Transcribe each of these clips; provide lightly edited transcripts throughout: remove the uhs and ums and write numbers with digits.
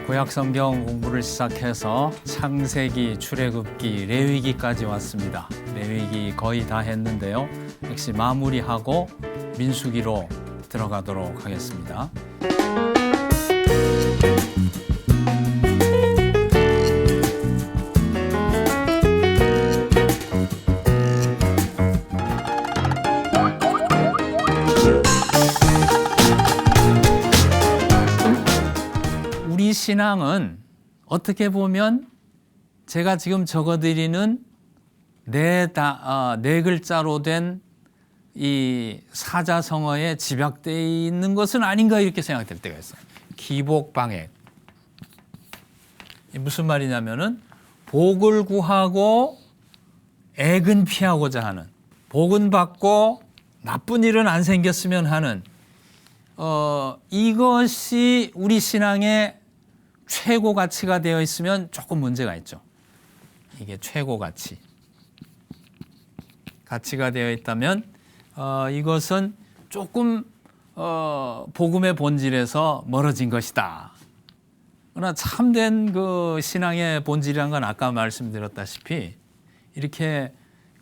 구약 성경 공부를 시작해서 창세기, 출애굽기, 레위기까지 왔습니다. 레위기 거의 다 했는데요. 역시 마무리하고 민수기로 들어가도록 하겠습니다. 우리 신앙은 어떻게 보면 제가 지금 적어드리는 네 글자로 된 이 사자성어에 집약되어 있는 것은 아닌가 이렇게 생각될 때가 있어요. 기복방액. 무슨 말이냐면은 복을 구하고 액은 피하고자 하는, 복은 받고 나쁜 일은 안 생겼으면 하는 이것이 우리 신앙의 최고 가치가 되어 있으면 조금 문제가 있죠. 이게 최고 가치가 되어 있다면 이것은 조금 복음의 본질에서 멀어진 것이다. 그러나 참된 그 신앙의 본질이란 건 아까 말씀드렸다시피 이렇게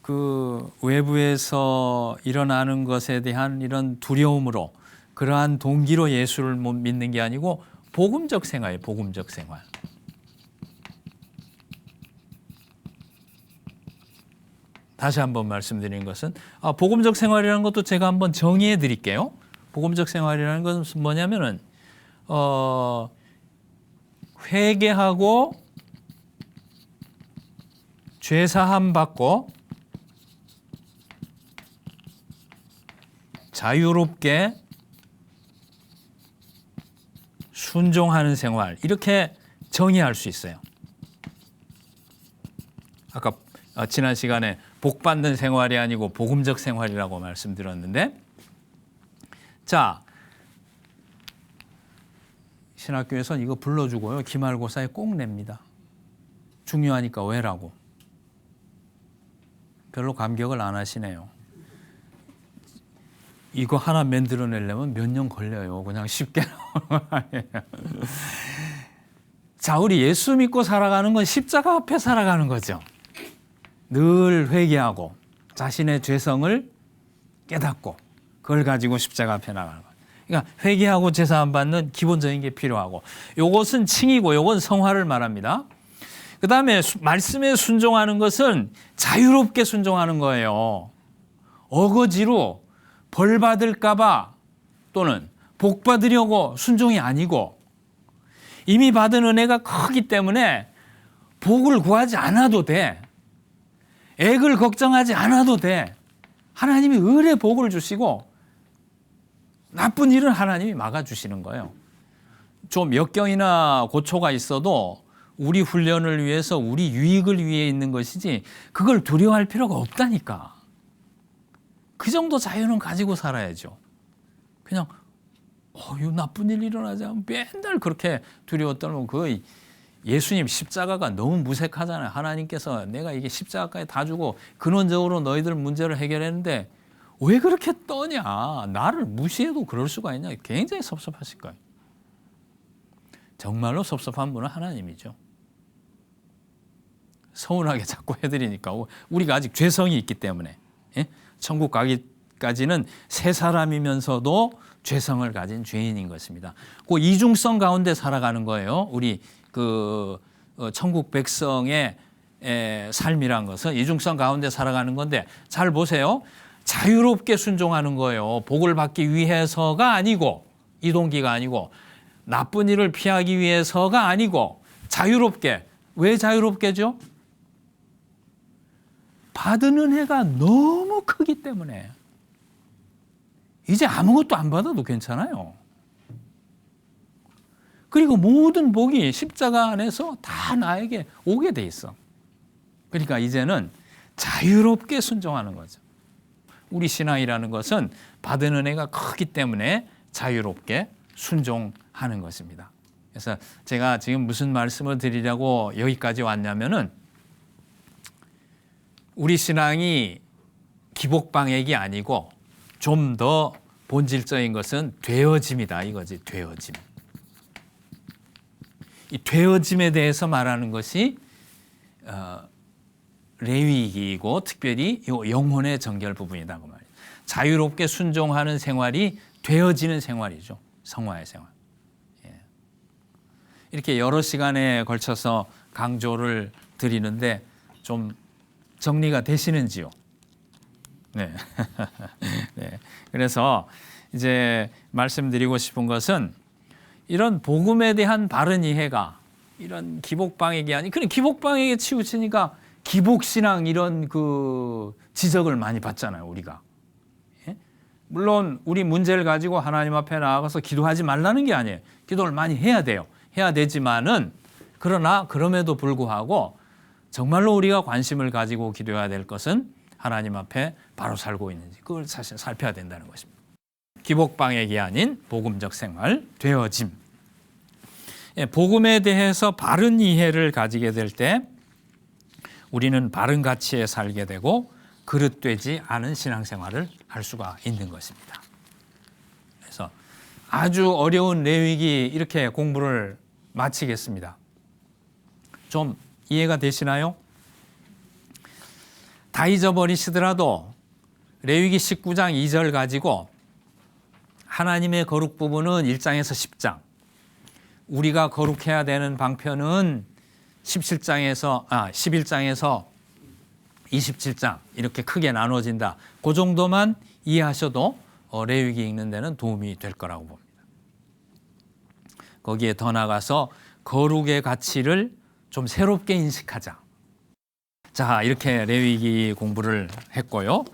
그 외부에서 일어나는 것에 대한 이런 두려움으로 그러한 동기로 예수를 못 믿는 게 아니고 복음적 생활이에요. 복음적 생활. 다시 한번 말씀드리는 것은 복음적 생활이라는 것도 제가 한번 정의해 드릴게요. 복음적 생활이라는 것은 뭐냐면은 회개하고 죄사함 받고 자유롭게 순종하는 생활, 이렇게 정의할 수 있어요. 아까 지난 시간에 복 받는 생활이 아니고 복음적 생활이라고 말씀드렸는데, 자, 신학교에서는 이거 불러주고요. 기말고사에 꼭 냅니다. 중요하니까 왜라고. 별로 감격을 안 하시네요. 이거 하나 만들어내려면 몇 년 걸려요. 그냥 쉽게 나오는 거 아니에요. 자, 우리 예수 믿고 살아가는 건 십자가 앞에 살아가는 거죠. 늘 회개하고 자신의 죄성을 깨닫고 그걸 가지고 십자가 앞에 나가는 거예요. 그러니까 회개하고 제사함 받는 기본적인 게 필요하고, 이것은 칭이고 이건 성화를 말합니다. 그 다음에 말씀에 순종하는 것은 자유롭게 순종하는 거예요. 어거지로 벌 받을까 봐 또는 복 받으려고 순종이 아니고, 이미 받은 은혜가 크기 때문에 복을 구하지 않아도 돼. 액을 걱정하지 않아도 돼. 하나님이 의뢰 복을 주시고 나쁜 일은 하나님이 막아주시는 거예요. 좀 역경이나 고초가 있어도 우리 훈련을 위해서 우리 유익을 위해 있는 것이지 그걸 두려워할 필요가 없다니까. 그 정도 자유는 가지고 살아야죠. 그냥 이 나쁜 일 일어나지 않으면 맨날 그렇게 두려워 떨면 그 예수님 십자가가 너무 무색하잖아요. 하나님께서 내가 이게 십자가까지 다 주고 근원적으로 너희들 문제를 해결했는데 왜 그렇게 떠냐. 나를 무시해도 그럴 수가 있냐. 굉장히 섭섭하실 거예요. 정말로 섭섭한 분은 하나님이죠. 서운하게 자꾸 해드리니까 우리가 아직 죄성이 있기 때문에, 예? 천국 가기까지는 새 사람이면서도 죄성을 가진 죄인인 것입니다. 그 이중성 가운데 살아가는 거예요. 우리 천국 백성의 삶이란 것은 이중성 가운데 살아가는 건데, 잘 보세요. 자유롭게 순종하는 거예요. 복을 받기 위해서가 아니고, 이 동기가 아니고, 나쁜 일을 피하기 위해서가 아니고, 자유롭게. 왜 자유롭게죠? 받은 은혜가 너무 크기 때문에 이제 아무것도 안 받아도 괜찮아요. 그리고 모든 복이 십자가 안에서 다 나에게 오게 돼 있어. 그러니까 이제는 자유롭게 순종하는 거죠. 우리 신앙이라는 것은 받은 은혜가 크기 때문에 자유롭게 순종하는 것입니다. 그래서 제가 지금 무슨 말씀을 드리려고 여기까지 왔냐면은 우리 신앙이 기복방액이 아니고 좀 더 본질적인 것은 되어짐이다 이거지. 되어짐. 이 되어짐에 대해서 말하는 것이 레위기이고 특별히 이 영혼의 정결 부분이다 그 말이에요. 자유롭게 순종하는 생활이 되어지는 생활이죠. 성화의 생활. 예. 이렇게 여러 시간에 걸쳐서 강조를 드리는데 좀 정리가 되시는지요? 네. 네. 그래서 이제 말씀드리고 싶은 것은 이런 복음에 대한 바른 이해가 이런 기복방액이 아니, 그런 기복방액에 치우치니까 기복신앙 이런 그 지적을 많이 받잖아요, 우리가. 예? 물론 우리 문제를 가지고 하나님 앞에 나아가서 기도하지 말라는 게 아니에요. 기도를 많이 해야 돼요. 해야 되지만은 그러나 그럼에도 불구하고 정말로 우리가 관심을 가지고 기도해야 될 것은 하나님 앞에 바로 살고 있는지 그걸 사실 살펴야 된다는 것입니다. 기복방액이 아닌 복음적 생활, 되어짐. 복음에 대해서 바른 이해를 가지게 될 때 우리는 바른 가치에 살게 되고 그릇되지 않은 신앙생활을 할 수가 있는 것입니다. 그래서 아주 어려운 레위기 이렇게 공부를 마치겠습니다. 좀 이해가 되시나요? 다 잊어버리시더라도 레위기 19장 2절 가지고 하나님의 거룩 부분은 1장에서 10장, 우리가 거룩해야 되는 방편은 11장에서 27장 이렇게 크게 나눠진다. 그 정도만 이해하셔도 레위기 읽는 데는 도움이 될 거라고 봅니다. 거기에 더 나가서 거룩의 가치를 좀 새롭게 인식하자. 자, 이렇게 레위기 공부를 했고요.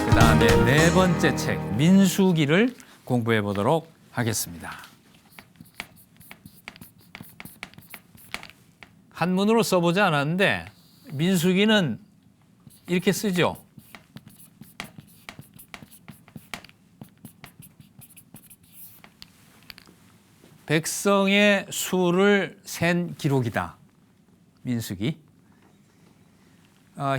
그 다음에 네 번째 책 민수기를 공부해 보도록 하겠습니다. 한문으로 써보지 않았는데 민수기는 이렇게 쓰죠. 백성의 수를 센 기록이다. 민수기.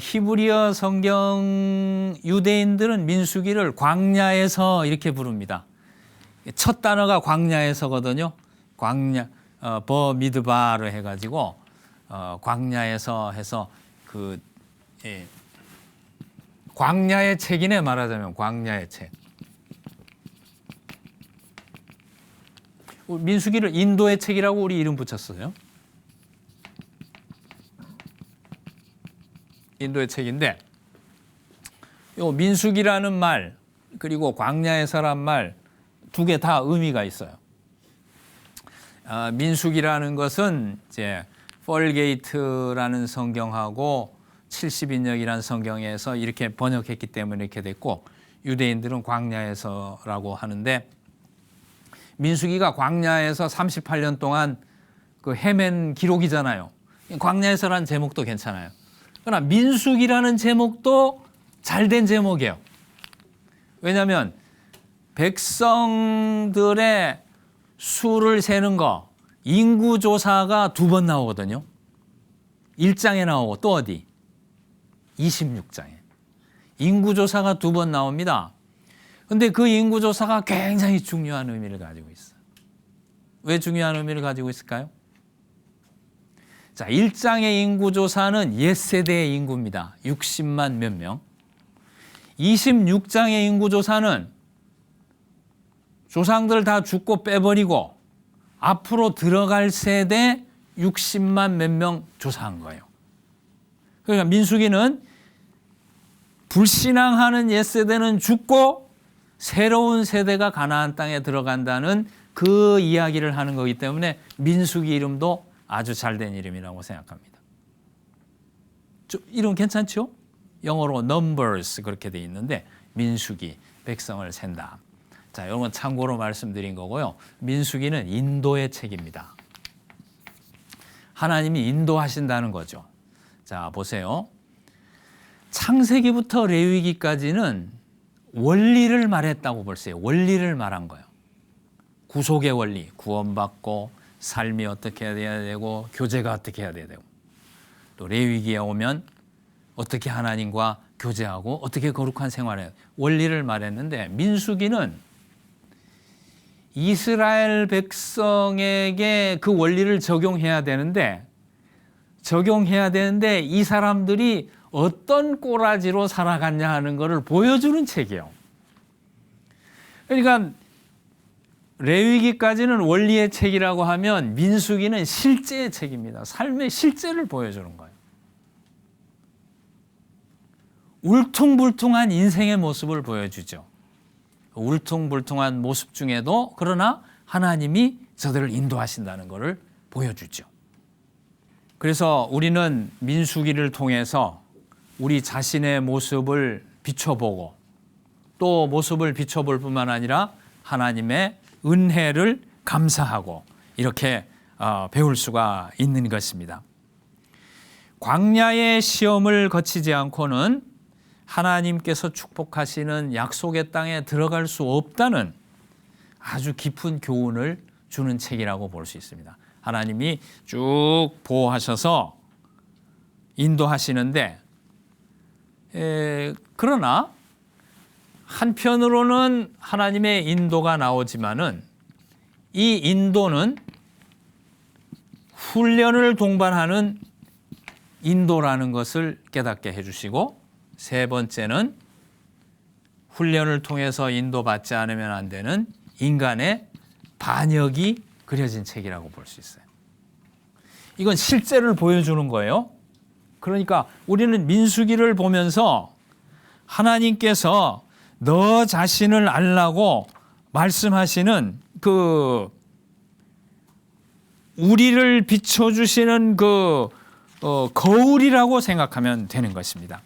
히브리어 성경 유대인들은 민수기를 광야에서 이렇게 부릅니다. 첫 단어가 광야에서거든요. 광야, 버미드바로 해가지고 광야에서 해서 광야의 책이네 말하자면 광야의 책. 민수기를 인도의 책이라고 우리 이름 붙였어요. 인도의 책인데 요 민수기라는 말 그리고 광야에서란 말 두 개 다 의미가 있어요. 민수기라는 것은 이제 펄게이트라는 성경하고 70인역이라는 성경에서 이렇게 번역했기 때문에 이렇게 됐고 유대인들은 광야에서라고 하는데 민수기가 광야에서 38년 동안 그 헤맨 기록이잖아요. 광야에서라는 제목도 괜찮아요. 그러나 민수기라는 제목도 잘된 제목이에요. 왜냐하면 백성들의 수를 세는 거 인구조사가 2번 나오거든요. 1장에 나오고 또 어디? 26장에. 인구조사가 2번 나옵니다. 근데 그 인구조사가 굉장히 중요한 의미를 가지고 있어요. 왜 중요한 의미를 가지고 있을까요? 자, 1장의 인구조사는 옛세대의 인구입니다. 60만 몇 명. 26장의 인구조사는 조상들 다 죽고 빼버리고 앞으로 들어갈 세대 60만 몇 명 조사한 거예요. 그러니까 민수기는 불신앙하는 옛세대는 죽고 새로운 세대가 가나안 땅에 들어간다는 그 이야기를 하는 거기 때문에 민수기 이름도 아주 잘된 이름이라고 생각합니다. 이름 괜찮죠? 영어로 numbers 그렇게 돼 있는데 민수기, 백성을 샌다. 자, 이런 건 참고로 말씀드린 거고요. 민수기는 인도의 책입니다. 하나님이 인도하신다는 거죠. 자, 보세요. 창세기부터 레위기까지는 원리를 말했다고 볼수요. 원리를 말한 거예요. 구속의 원리, 구원받고 삶이 어떻게 해야 되고 교제가 어떻게 해야 되고, 또 레위기에 오면 어떻게 하나님과 교제하고 어떻게 거룩한 생활을 해야, 원리를 말했는데, 민수기는 이스라엘 백성에게 그 원리를 적용해야 되는데 이 사람들이 어떤 꼬라지로 살아갔냐 하는 것을 보여주는 책이에요. 그러니까 레위기까지는 원리의 책이라고 하면 민수기는 실제의 책입니다. 삶의 실제를 보여주는 거예요. 울퉁불퉁한 인생의 모습을 보여주죠. 울퉁불퉁한 모습 중에도 그러나 하나님이 저들을 인도하신다는 것을 보여주죠. 그래서 우리는 민수기를 통해서 우리 자신의 모습을 비춰보고, 또 모습을 비춰볼 뿐만 아니라 하나님의 은혜를 감사하고 이렇게 배울 수가 있는 것입니다. 광야의 시험을 거치지 않고는 하나님께서 축복하시는 약속의 땅에 들어갈 수 없다는 아주 깊은 교훈을 주는 책이라고 볼 수 있습니다. 하나님이 쭉 보호하셔서 인도하시는데, 그러나 한편으로는 하나님의 인도가 나오지만은 이 인도는 훈련을 동반하는 인도라는 것을 깨닫게 해주시고, 세 번째는 훈련을 통해서 인도받지 않으면 안 되는 인간의 반역이 그려진 책이라고 볼 수 있어요. 이건 실제를 보여주는 거예요. 그러니까 우리는 민수기를 보면서 하나님께서 너 자신을 알라고 말씀하시는 그 우리를 비춰주시는 그 거울이라고 생각하면 되는 것입니다.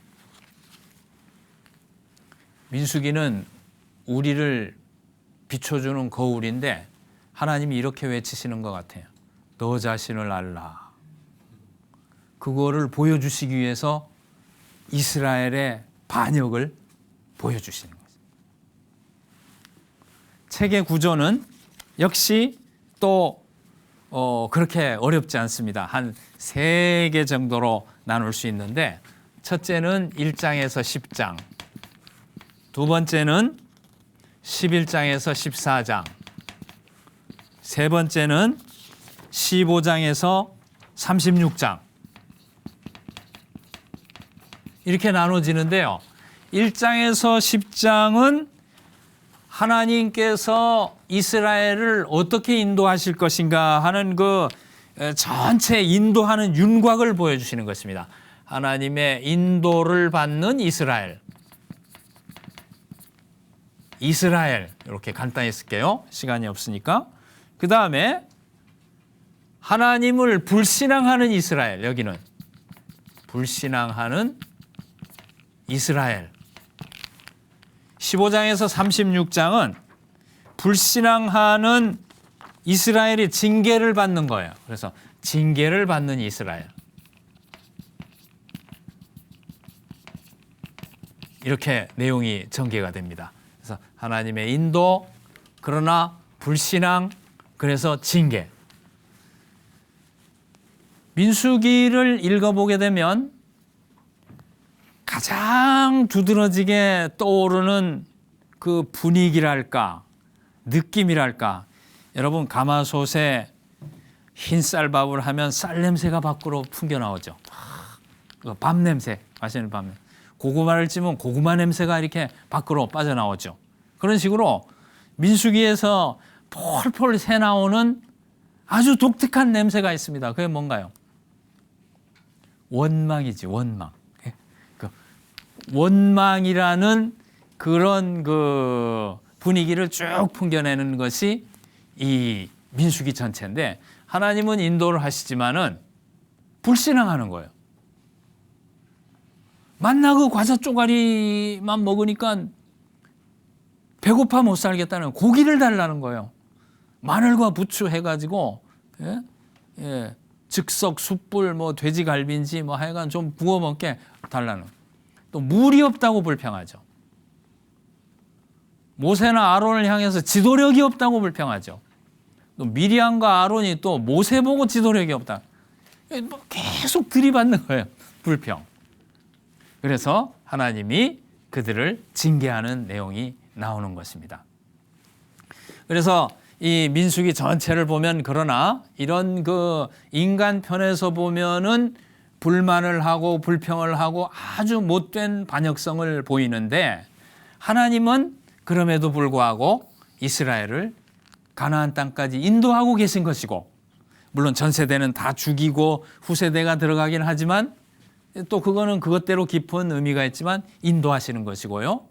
민수기는 우리를 비춰주는 거울인데 하나님이 이렇게 외치시는 것 같아요. 너 자신을 알라. 그거를 보여주시기 위해서 이스라엘의 반역을 보여주시는 거죠. 책의 구조는 역시 또 그렇게 어렵지 않습니다. 한 3개 정도로 나눌 수 있는데, 첫째는 1장에서 10장, 두 번째는 11장에서 14장, 세 번째는 15장에서 36장 이렇게 나눠지는데요. 1장에서 10장은 하나님께서 이스라엘을 어떻게 인도하실 것인가 하는 그 전체 인도하는 윤곽을 보여주시는 것입니다. 하나님의 인도를 받는 이스라엘 이렇게 간단히 쓸게요. 시간이 없으니까. 그 다음에 하나님을 불신앙하는 이스라엘, 여기는 불신앙하는 이스라엘. 15장에서 36장은 불신앙하는 이스라엘이 징계를 받는 거예요. 그래서 징계를 받는 이스라엘. 이렇게 내용이 전개가 됩니다. 그래서 하나님의 인도, 그러나 불신앙, 그래서 징계. 민수기를 읽어보게 되면 가장 두드러지게 떠오르는 그 분위기랄까, 느낌이랄까. 여러분, 가마솥에 흰 쌀밥을 하면 쌀 냄새가 밖으로 풍겨 나오죠. 밥 냄새, 맛있는 밥 냄새. 고구마를 찌면 고구마 냄새가 이렇게 밖으로 빠져나오죠. 그런 식으로 민수기에서 폴폴 새나오는 아주 독특한 냄새가 있습니다. 그게 뭔가요? 원망이지, 원망. 그 원망이라는 그런 그 분위기를 쭉 풍겨내는 것이 이 민수기 전체인데, 하나님은 인도를 하시지만은 불신앙하는 거예요. 만나 그 과자 쪼가리만 먹으니까 배고파 못 살겠다는 고기를 달라는 거예요. 마늘과 부추 해가지고 즉석 숯불 뭐 돼지갈비인지 뭐 하여간 좀 구워 먹게 달라는. 또 물이 없다고 불평하죠. 모세나 아론을 향해서 지도력이 없다고 불평하죠. 또 미리암과 아론이 또 모세 보고 지도력이 없다. 계속 들이받는 거예요. 불평. 그래서 하나님이 그들을 징계하는 내용이 나오는 것입니다. 그래서 이 민수기 전체를 보면 그러나 이런 그 인간 편에서 보면은 불만을 하고 불평을 하고 아주 못된 반역성을 보이는데 하나님은 그럼에도 불구하고 이스라엘을 가나안 땅까지 인도하고 계신 것이고 물론 전 세대는 다 죽이고 후세대가 들어가긴 하지만 또 그거는 그것대로 깊은 의미가 있지만 인도하시는 것이고요.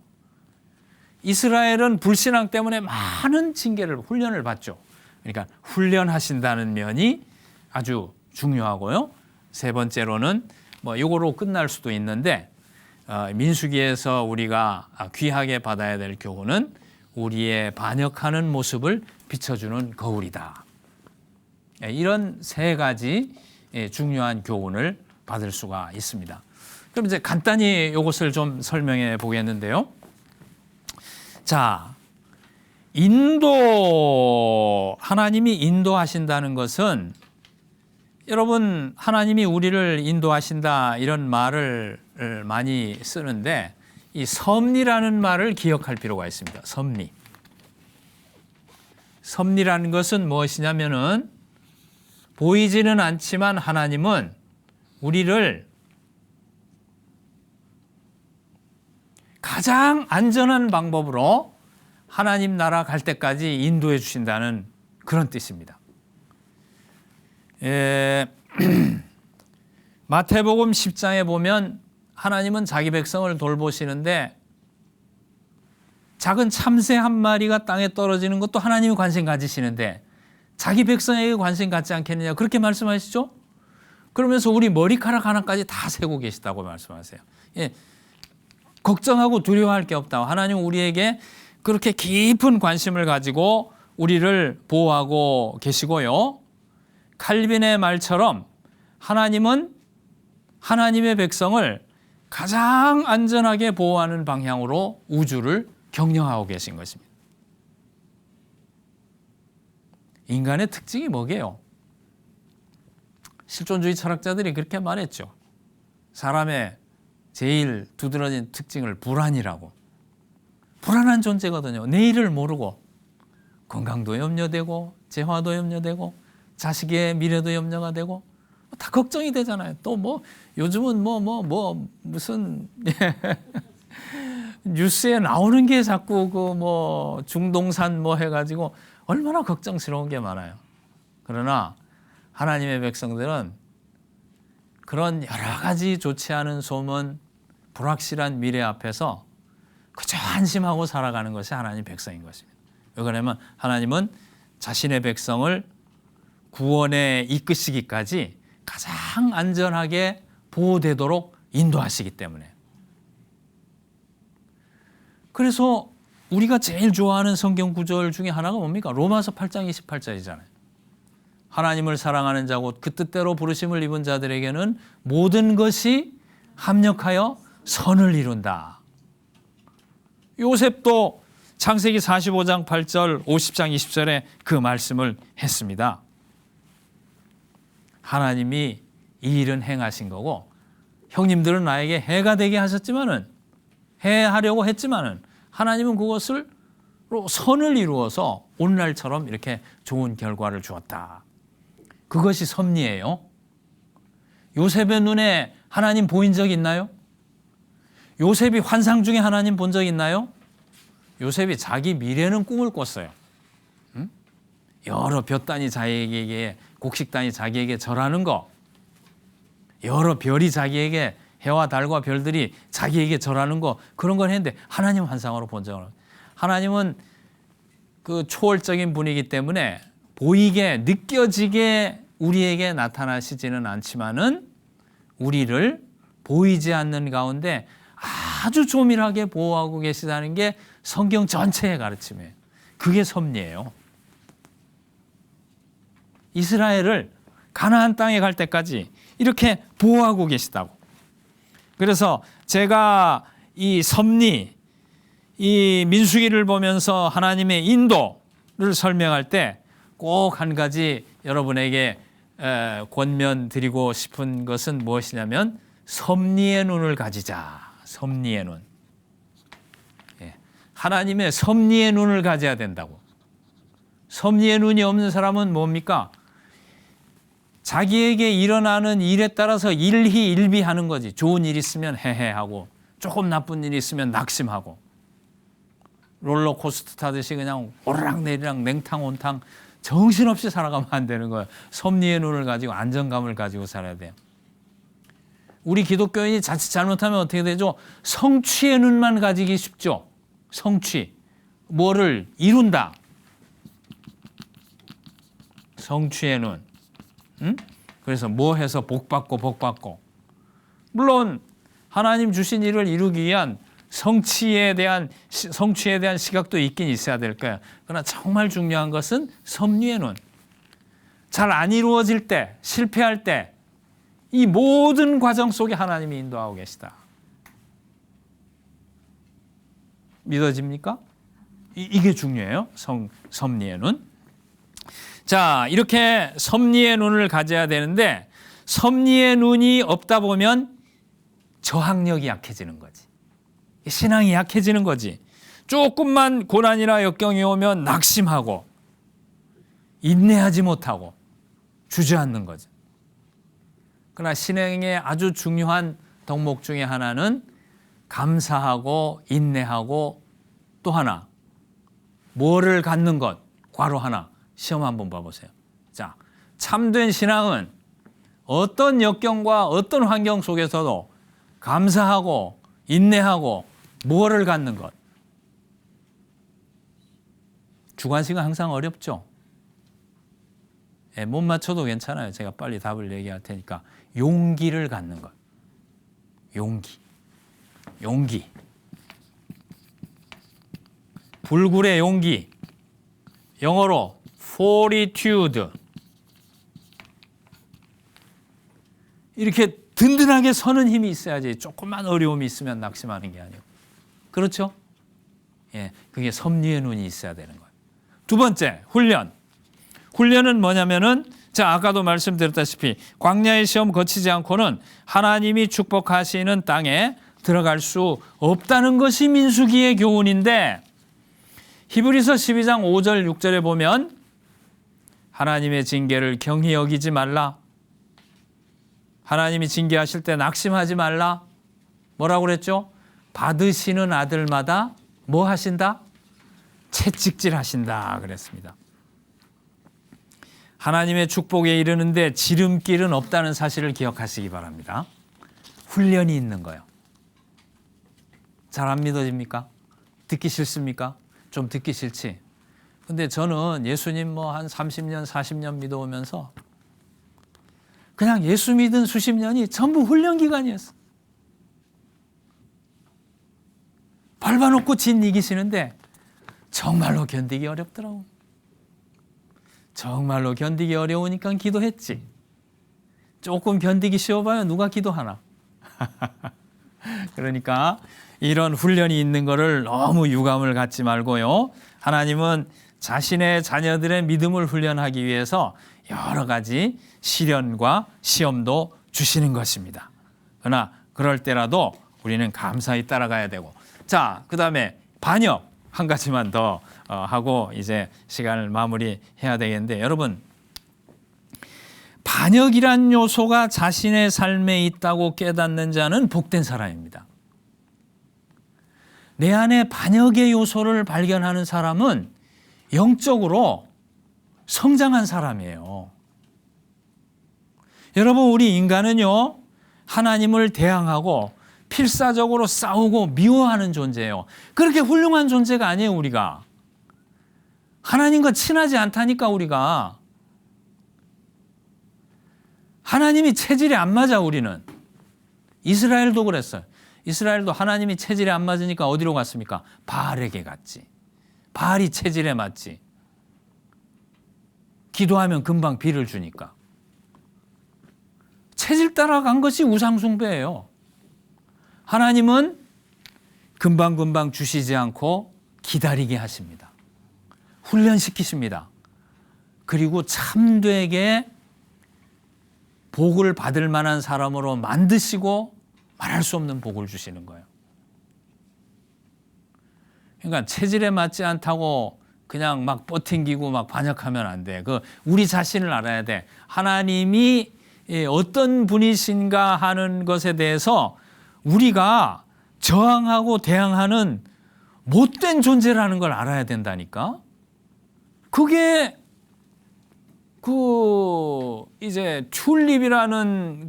이스라엘은 불신앙 때문에 많은 징계를 훈련을 받죠. 그러니까 훈련하신다는 면이 아주 중요하고요. 세 번째로는 뭐 이거로 끝날 수도 있는데 민수기에서 우리가 귀하게 받아야 될 교훈은 우리의 반역하는 모습을 비춰주는 거울이다. 이런 세 가지 중요한 교훈을 받을 수가 있습니다. 그럼 이제 간단히 이것을 좀 설명해 보겠는데요. 자, 하나님이 인도하신다는 것은 여러분 하나님이 우리를 인도하신다 이런 말을 많이 쓰는데 이 섭리라는 말을 기억할 필요가 있습니다. 섭리. 섭리라는 것은 무엇이냐면은 보이지는 않지만 하나님은 우리를 가장 안전한 방법으로 하나님 나라 갈 때까지 인도해 주신다는 그런 뜻입니다. 마태복음 10장에 보면 하나님은 자기 백성을 돌보시는데 작은 참새 한 마리가 땅에 떨어지는 것도 하나님이 관심 가지시는데 자기 백성에게 관심 갖지 않겠느냐 그렇게 말씀하시죠? 그러면서 우리 머리카락 하나까지 다 세고 계시다고 말씀하세요. 걱정하고 두려워할 게 없다. 하나님은 우리에게 그렇게 깊은 관심을 가지고 우리를 보호하고 계시고요. 칼빈의 말처럼 하나님은 하나님의 백성을 가장 안전하게 보호하는 방향으로 우주를 경영하고 계신 것입니다. 인간의 특징이 뭐게요? 실존주의 철학자들이 그렇게 말했죠. 사람의 제일 두드러진 특징을 불안이라고. 불안한 존재거든요. 내일을 모르고 건강도 염려되고 재화도 염려되고 자식의 미래도 염려가 되고 다 걱정이 되잖아요. 또 뭐 요즘은 무슨 뉴스에 나오는 게 자꾸 그 뭐 중동산 뭐 해가지고 얼마나 걱정스러운 게 많아요. 그러나 하나님의 백성들은 그런 여러 가지 좋지 않은 소문, 불확실한 미래 앞에서 그저 안심하고 살아가는 것이 하나님 백성인 것입니다. 왜 그러냐면 하나님은 자신의 백성을 구원에 이끄시기까지 가장 안전하게 보호되도록 인도하시기 때문에. 그래서 우리가 제일 좋아하는 성경 구절 중에 하나가 뭡니까? 로마서 8장 28절이잖아요. 하나님을 사랑하는 자고 그 뜻대로 부르심을 입은 자들에게는 모든 것이 합력하여 선을 이룬다. 요셉도 창세기 45장 8절 50장 20절에 그 말씀을 했습니다. 하나님이 이 일은 행하신 거고 형님들은 나에게 해가 되게 하셨지만은 해하려고 했지만은 하나님은 그것을 선을 이루어서 오늘날처럼 이렇게 좋은 결과를 주었다. 그것이 섭리예요. 요셉의 눈에 하나님 보인 적 있나요? 요셉이 환상 중에 하나님 본 적 있나요? 요셉이 자기 미래는 꿈을 꿨어요. 여러 볕단이 자기에게 곡식단이 자기에게 절하는 거, 여러 별이 자기에게 해와 달과 별들이 자기에게 절하는 거 그런 걸 했는데 하나님 환상으로 본 적은 없어요. 하나님은 그 초월적인 분이기 때문에 보이게 느껴지게 우리에게 나타나시지는 않지만은 우리를 보이지 않는 가운데 아주 조밀하게 보호하고 계시다는 게 성경 전체의 가르침이에요. 그게 섭리예요. 이스라엘을 가나안 땅에 갈 때까지 이렇게 보호하고 계시다고. 그래서 제가 이 섭리, 이 민수기를 보면서 하나님의 인도를 설명할 때 꼭 한 가지 여러분에게 권면 드리고 싶은 것은 무엇이냐면 섭리의 눈을 가지자. 섭리의 눈. 하나님의 섭리의 눈을 가져야 된다고. 섭리의 눈이 없는 사람은 뭡니까? 자기에게 일어나는 일에 따라서 일희일비하는 거지. 좋은 일 있으면 해해하고 조금 나쁜 일 있으면 낙심하고 롤러코스터 타듯이 그냥 오르락내리락 냉탕온탕 정신없이 살아가면 안 되는 거예요. 섭리의 눈을 가지고 안정감을 가지고 살아야 돼요. 우리 기독교인이 자칫 잘못하면 어떻게 되죠? 성취의 눈만 가지기 쉽죠. 성취. 뭐를 이룬다. 성취의 눈. 그래서 뭐 해서 복 받고. 물론 하나님 주신 일을 이루기 위한 성취에 대한 시각도 있긴 있어야 될 거예요. 그러나 정말 중요한 것은 섭리의 눈. 잘 안 이루어질 때, 실패할 때 이 모든 과정 속에 하나님이 인도하고 계시다. 믿어집니까? 이게 중요해요. 섭리의 눈. 자, 이렇게 섭리의 눈을 가져야 되는데 섭리의 눈이 없다 보면 저항력이 약해지는 거지. 신앙이 약해지는 거지. 조금만 고난이나 역경이 오면 낙심하고 인내하지 못하고 주저앉는 거죠. 그러나 신앙의 아주 중요한 덕목 중에 하나는 감사하고 인내하고 또 하나 뭐를 갖는 것. 괄호 하나. 시험 한번 봐보세요. 자, 참된 신앙은 어떤 역경과 어떤 환경 속에서도 감사하고 인내하고 뭐를 갖는 것. 주관식은 항상 어렵죠. 못 맞춰도 괜찮아요. 제가 빨리 답을 얘기할 테니까. 용기를 갖는 것. 용기. 불굴의 용기. 영어로 fortitude. 이렇게 든든하게 서는 힘이 있어야지 조금만 어려움이 있으면 낙심하는 게 아니고. 그렇죠? 그게 섭리의 눈이 있어야 되는 거예요. 두 번째, 훈련. 훈련은 뭐냐면은 자, 아까도 말씀드렸다시피 광야의 시험 거치지 않고는 하나님이 축복하시는 땅에 들어갈 수 없다는 것이 민수기의 교훈인데 히브리서 12장 5절 6절에 보면 하나님의 징계를 경히 여기지 말라. 하나님이 징계하실 때 낙심하지 말라. 뭐라고 그랬죠? 받으시는 아들마다 뭐 하신다? 채찍질 하신다 그랬습니다. 하나님의 축복에 이르는데 지름길은 없다는 사실을 기억하시기 바랍니다. 훈련이 있는 거예요. 잘 안 믿어집니까? 듣기 싫습니까? 좀 듣기 싫지. 근데 저는 예수님 뭐 한 30년, 40년 믿어오면서 그냥 예수 믿은 수십 년이 전부 훈련 기간이었어. 밟아놓고 진 이기시는데 정말로 견디기 어렵더라고. 정말로 견디기 어려우니까 기도했지. 조금 견디기 쉬워봐야 누가 기도하나. 그러니까 이런 훈련이 있는 거를 너무 유감을 갖지 말고요. 하나님은 자신의 자녀들의 믿음을 훈련하기 위해서 여러 가지 시련과 시험도 주시는 것입니다. 그러나 그럴 때라도 우리는 감사히 따라가야 되고. 자, 그 다음에 반역 한 가지만 더 하고 이제 시간을 마무리해야 되겠는데 여러분, 반역이란 요소가 자신의 삶에 있다고 깨닫는 자는 복된 사람입니다. 내 안에 반역의 요소를 발견하는 사람은 영적으로 성장한 사람이에요. 여러분, 우리 인간은요, 하나님을 대항하고 필사적으로 싸우고 미워하는 존재예요. 그렇게 훌륭한 존재가 아니에요, 우리가. 하나님과 친하지 않다니까, 우리가. 하나님이 체질이 안 맞아, 우리는. 이스라엘도 그랬어요. 이스라엘도 하나님이 체질에 안 맞으니까 어디로 갔습니까? 바알에게 갔지. 바알이 체질에 맞지. 기도하면 금방 비를 주니까. 체질 따라간 것이 우상숭배예요. 하나님은 금방금방 주시지 않고 기다리게 하십니다. 훈련시키십니다. 그리고 참되게 복을 받을 만한 사람으로 만드시고 말할 수 없는 복을 주시는 거예요. 그러니까 체질에 맞지 않다고 그냥 막 버팅기고 막 반역하면 안 돼. 우리 자신을 알아야 돼. 하나님이 어떤 분이신가 하는 것에 대해서 우리가 저항하고 대항하는 못된 존재라는 걸 알아야 된다니까. 그게 이제 튤립이라는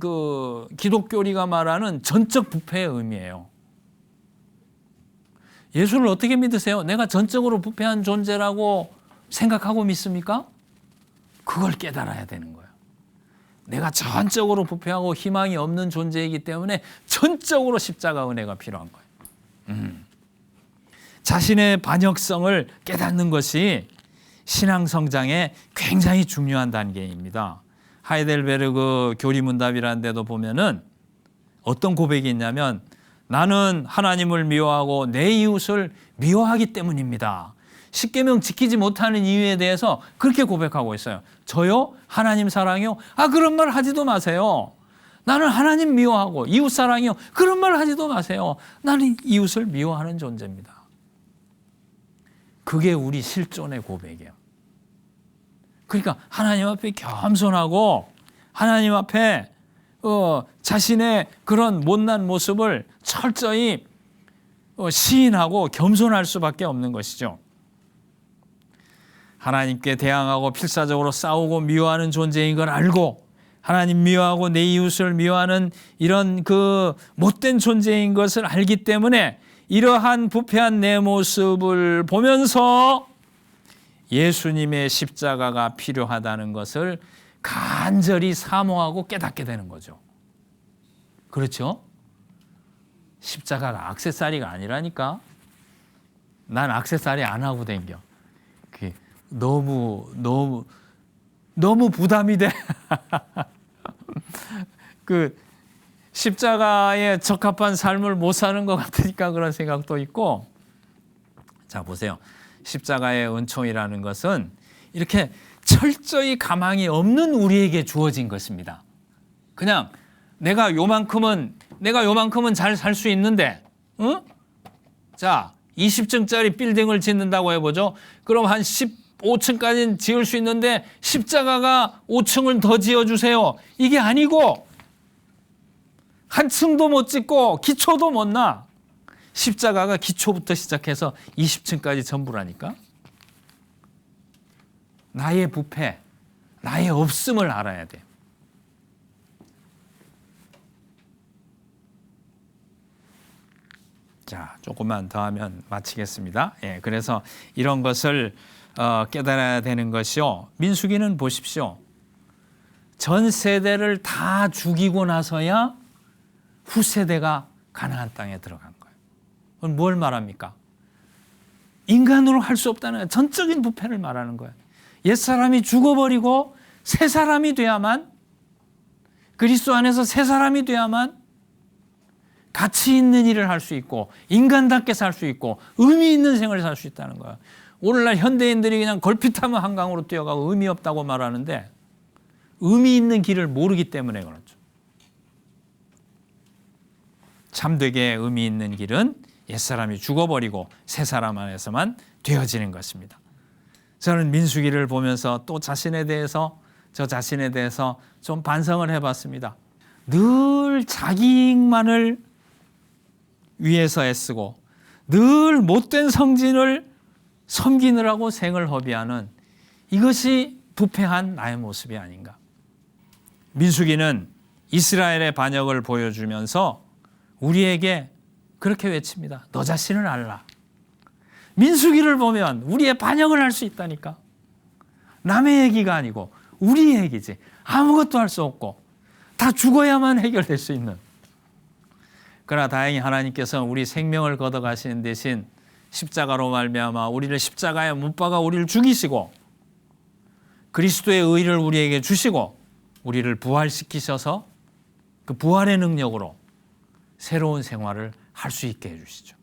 기독교리가 말하는 전적 부패의 의미예요. 예수를 어떻게 믿으세요? 내가 전적으로 부패한 존재라고 생각하고 믿습니까? 그걸 깨달아야 되는 거예요. 내가 전적으로 부패하고 희망이 없는 존재이기 때문에 전적으로 십자가 은혜가 필요한 거예요. 자신의 반역성을 깨닫는 것이 신앙 성장에 굉장히 중요한 단계입니다. 하이델베르그 교리문답이라는 데도 보면은 어떤 고백이 있냐면 나는 하나님을 미워하고 내 이웃을 미워하기 때문입니다. 십계명 지키지 못하는 이유에 대해서 그렇게 고백하고 있어요. 저요? 하나님 사랑이요? 그런 말 하지도 마세요. 나는 하나님 미워하고 이웃 사랑이요? 그런 말 하지도 마세요. 나는 이웃을 미워하는 존재입니다. 그게 우리 실존의 고백이에요. 그러니까 하나님 앞에 겸손하고 하나님 앞에 자신의 그런 못난 모습을 철저히 시인하고 겸손할 수밖에 없는 것이죠. 하나님께 대항하고 필사적으로 싸우고 미워하는 존재인 걸 알고 하나님 미워하고 내 이웃을 미워하는 이런 못된 존재인 것을 알기 때문에 이러한 부패한 내 모습을 보면서 예수님의 십자가가 필요하다는 것을 간절히 사모하고 깨닫게 되는 거죠. 그렇죠? 십자가가 액세서리가 아니라니까. 난 액세서리 안 하고 댕겨. 너무 부담이 돼. 십자가에 적합한 삶을 못 사는 것 같으니까 그런 생각도 있고. 자, 보세요. 십자가의 은총이라는 것은 이렇게 철저히 가망이 없는 우리에게 주어진 것입니다. 그냥 내가 요만큼은 잘 살 수 있는데, 자, 20층짜리 빌딩을 짓는다고 해보죠. 그럼 한 15층까지는 지을 수 있는데 십자가가 5층을 더 지어주세요. 이게 아니고 한 층도 못 짓고 기초도 못 나. 십자가가 기초부터 시작해서 20층까지 전부라니까. 나의 부패, 나의 없음을 알아야 돼. 자, 조금만 더 하면 마치겠습니다. 그래서 이런 것을 깨달아야 되는 것이요. 민수기는 보십시오. 전 세대를 다 죽이고 나서야 후세대가 가나안 땅에 들어간 거예요. 그건 뭘 말합니까? 인간으로 할 수 없다는 전적인 부패를 말하는 거예요. 옛사람이 죽어버리고 새 사람이 돼야만, 그리스도 안에서 새 사람이 돼야만 가치 있는 일을 할 수 있고 인간답게 살 수 있고 의미 있는 생활을 살 수 있다는 거예요. 오늘날 현대인들이 그냥 걸핏하면 한강으로 뛰어가고 의미 없다고 말하는데 의미 있는 길을 모르기 때문에 그렇죠. 참되게 의미 있는 길은 옛사람이 죽어버리고 새 사람 안에서만 되어지는 것입니다. 저는 민수기를 보면서 또 저 자신에 대해서 좀 반성을 해봤습니다. 늘 자기 이익만을 위해서 애쓰고 늘 못된 성진을 섬기느라고 생을 허비하는 이것이 부패한 나의 모습이 아닌가. 민수기는 이스라엘의 반역을 보여주면서 우리에게 그렇게 외칩니다. 너 자신을 알라. 민수기를 보면 우리의 반역을 할 수 있다니까. 남의 얘기가 아니고 우리 얘기지. 아무것도 할 수 없고 다 죽어야만 해결될 수 있는. 그러나 다행히 하나님께서는 우리 생명을 걷어가시는 대신 십자가로 말미암아 우리를 십자가에 못 박아 우리를 죽이시고 그리스도의 의를 우리에게 주시고 우리를 부활시키셔서 그 부활의 능력으로 새로운 생활을 할 수 있게 해주시죠.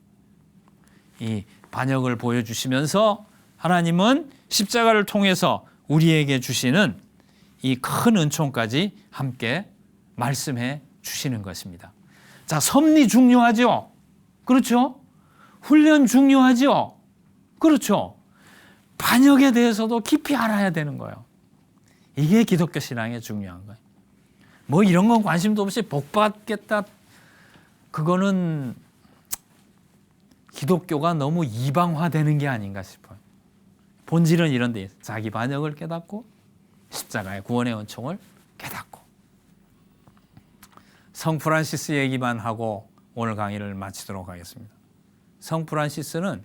이 반역을 보여주시면서 하나님은 십자가를 통해서 우리에게 주시는 이 큰 은총까지 함께 말씀해 주시는 것입니다. 자, 섭리 중요하죠? 그렇죠? 훈련 중요하죠? 그렇죠? 반역에 대해서도 깊이 알아야 되는 거예요. 이게 기독교 신앙의 중요한 거예요. 뭐 이런 건 관심도 없이 복 받겠다. 그거는 기독교가 너무 이방화되는 게 아닌가 싶어요. 본질은 이런 데 있어요. 자기 반역을 깨닫고 십자가의 구원의 은총을 깨닫고. 성 프란시스 얘기만 하고 오늘 강의를 마치도록 하겠습니다. 성 프란시스는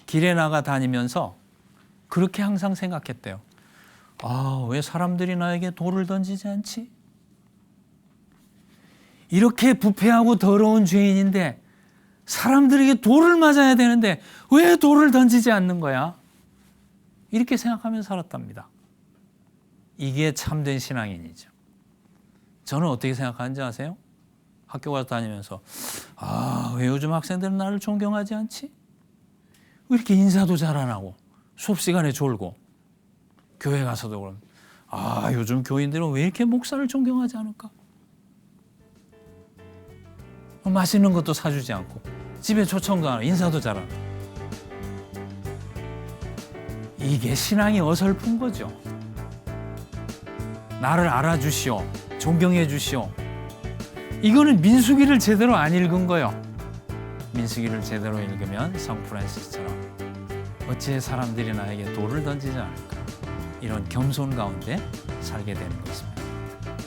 길에 나가 다니면서 그렇게 항상 생각했대요. 아, 왜 사람들이 나에게 돌을 던지지 않지? 이렇게 부패하고 더러운 죄인인데 사람들에게 돌을 맞아야 되는데 왜 돌을 던지지 않는 거야? 이렇게 생각하면서 살았답니다. 이게 참된 신앙인이죠. 저는 어떻게 생각하는지 아세요? 학교 가서 다니면서 아, 왜 요즘 학생들은 나를 존경하지 않지? 왜 이렇게 인사도 잘 안 하고 수업 시간에 졸고 교회 가서도 그럼 아, 요즘 교인들은 왜 이렇게 목사를 존경하지 않을까? 맛있는 것도 사주지 않고 집에 초청도 안 하고 인사도 잘 안 하고 이게 신앙이 어설픈 거죠. 나를 알아주시오. 존경해 주시오. 이거는 민수기를 제대로 안 읽은 거예요. 민수기를 제대로 읽으면 성 프란시스처럼 어찌 사람들이 나에게 돌을 던지지 않을까 이런 겸손 가운데 살게 되는 것입니다.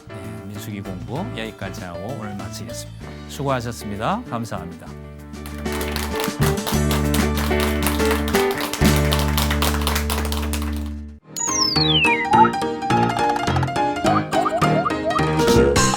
네, 민수기 공부 여기까지 하고 오늘 마치겠습니다. 수고하셨습니다. 감사합니다. you